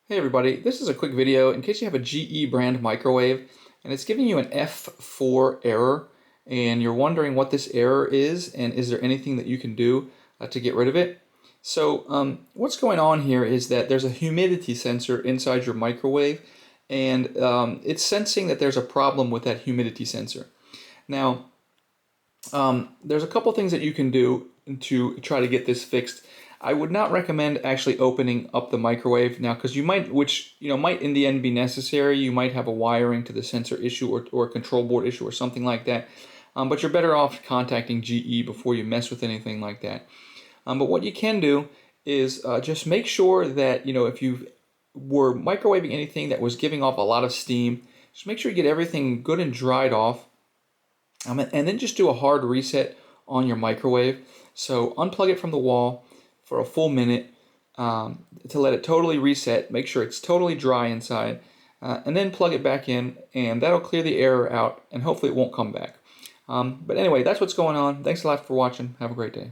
Hey everybody, this is a quick video in case you have a GE brand microwave and it's giving you an F4 error and you're wondering what this error is and is there anything that you can do to get rid of it. What's going on here is that there's a humidity sensor inside your microwave and it's sensing that there's a problem with that humidity sensor. Now, there's a couple things that you can do to try to get this fixed. I would not recommend actually opening up the microwave now because you might, which might in the end be necessary. You might have a wiring to the sensor issue or a control board issue or something like that. But you're better off contacting GE before you mess with anything like that. But what you can do is just make sure that if you were microwaving anything that was giving off a lot of steam, just make sure you get everything good and dried off. And then just do a hard reset on your microwave. So unplug it from the wall for a full minute to let it totally reset. Make sure it's totally dry inside. And then plug it back in, and that'll clear the error out, and hopefully it won't come back. But anyway, that's what's going on. Thanks a lot for watching. Have a great day.